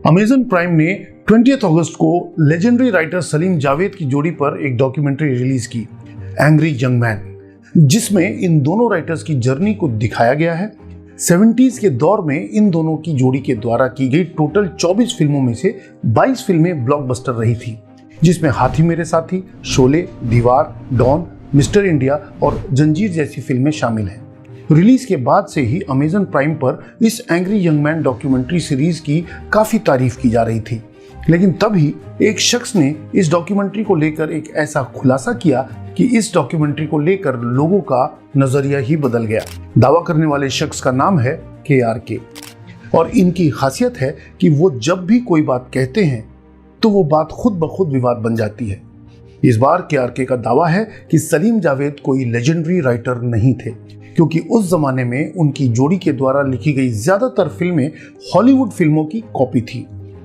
Amazon prime ने 20 अगस्त को legendary writer Salim Javed की जोड़ी पर एक डॉक्यूमेंट्री रिलीज की, एंग्री यंग मैन, जिसमें इन दोनों राइटर्स की जर्नी को दिखाया गया है। 70s के दौर में इन दोनों की जोड़ी के द्वारा की गई टोटल 24 फिल्मों में से 22 फिल्में ब्लॉकबस्टर रही थी, जिसमें हाथी मेरे साथी, शोले, दीवार, डॉन, मिस्टर इंडिया और जंजीर जैसी फिल्में शामिल हैं। रिलीज के बाद से ही अमेज़न प्राइम पर इस angry young man documentary series की काफी तारीफ की जा रही थी, लेकिन तभी एक शख्स ने इस डॉक्यूमेंट्री को लेकर एक ऐसा खुलासा किया कि इस डॉक्यूमेंट्री को लेकर लोगों का नजरिया ही बदल गया। दावा करने वाले शख्स का नाम है KRK और इनकी खासियत है कि वो जब भी कोई बात कहते हैं तो वो बात खुद ब खुद विवाद बन जाती है। इस बार KRK का दावा है कि सलीम जावेद कोई लेजेंडरी राइटर नहीं थे, क्योंकि उस जमाने में उनकी जोड़ी के द्वारा लिखी गई ज्यादातर फिल्में हॉलीवुड फिल्मों की कॉपी थी।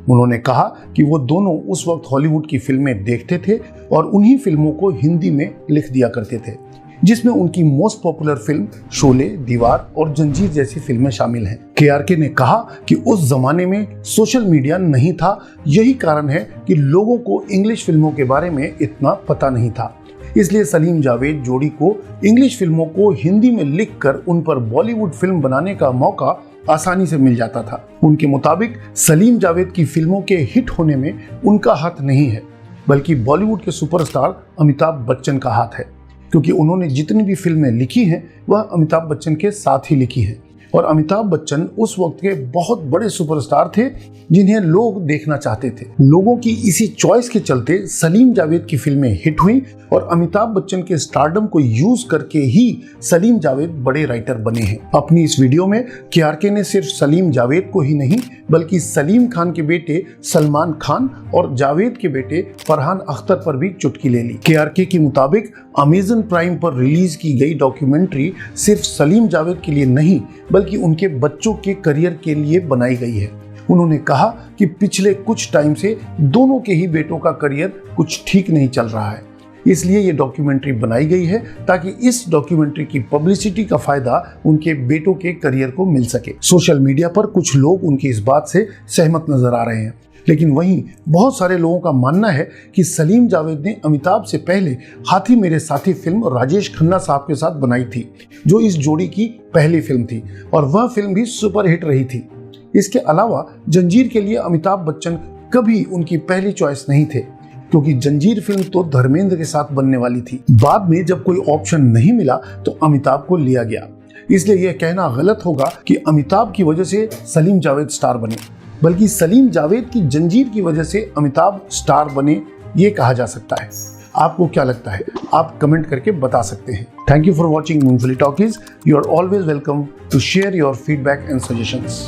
उन्होंने कहा कि वो दोनों उस वक्त हॉलीवुड की फिल्में देखते थे और उन्हीं फिल्मों को हिंदी में लिख दिया करते थे, जिसमें उनकी मोस्ट पॉपुलर फिल्म शोले, दीवार और जंजीर जैसी फिल्में शामिल हैं। KRK ने कहा कि उस जमाने में सोशल मीडिया नहीं था, यही कारण है कि लोगों को इंग्लिश फिल्मों के बारे में इतना पता नहीं था, इसलिए सलीम जावेद जोड़ी को इंग्लिश फिल्मों को हिंदी में लिखकर उन पर बॉलीवुड फिल्म बनाने का मौका आसानी से मिल जाता था। उनके मुताबिक सलीम जावेद की फिल्मों के हिट होने में उनका हाथ नहीं है, बल्कि बॉलीवुड के सुपरस्टार अमिताभ बच्चन का हाथ है, क्योंकि उन्होंने जितनी भी फिल्में लिखी हैं वह अमिताभ बच्चन के साथ ही लिखी हैं और अमिताभ बच्चन उस वक्त के बहुत बड़े सुपरस्टार थे जिन्हें लोग देखना चाहते थे। लोगों की इसी चॉइस के चलते सलीम जावेद की फिल्में हिट हुई और अमिताभ बच्चन के स्टारडम को यूज करके ही सलीम जावेद बड़े राइटर बने हैं। अपनी इस वीडियो में KRK ने सिर्फ सलीम जावेद को ही नहीं बल्कि सलीम खान के बेटे सलमान खान और जावेद के बेटे फरहान अख्तर पर भी चुटकी ले ली। KRK के मुताबिक अमेज़न प्राइम पर रिलीज की गई डॉक्यूमेंट्री सिर्फ सलीम जावेद के लिए नहीं बल्कि उनके बच्चों के करियर के लिए बनाई गई है। उन्होंने कहा कि पिछले कुछ टाइम से दोनों के ही बेटों का करियर कुछ ठीक नहीं चल रहा है, इसलिए ये डॉक्यूमेंट्री बनाई गई है ताकि इस डॉक्यूमेंट्री की पब्लिसिटी का फायदा उनके बेटों के करियर को मिल सके। सोशल मीडिया पर कुछ लोग उनकी इस बात से सहमत नजर आ रहे हैं, लेकिन वहीं बहुत सारे लोगों का मानना है कि सलीम जावेद ने अमिताभ से पहले हाथी मेरे साथी फिल्म राजेश खन्ना साहब के साथ बनाई थी, जो इस जोड़ी की पहली फिल्म थी और वह फिल्म भी सुपरहिट रही थी। इसके अलावा जंजीर के लिए अमिताभ बच्चन कभी उनकी पहली चॉइस नहीं थे, क्योंकि जंजीर फिल्म तो धर्मेंद्र के साथ बनने वाली थी। बाद में जब कोई ऑप्शन नहीं मिला तो अमिताभ को लिया गया, इसलिए यह कहना गलत होगा कि अमिताभ की वजह से सलीम जावेद स्टार बने, बल्कि सलीम जावेद की जंजीर की वजह से अमिताभ स्टार बने, ये कहा जा सकता है। आपको क्या लगता है? आप कमेंट करके बता सकते हैं। Thank you for watching Moonfully Talkies. You are always welcome to share your feedback and suggestions.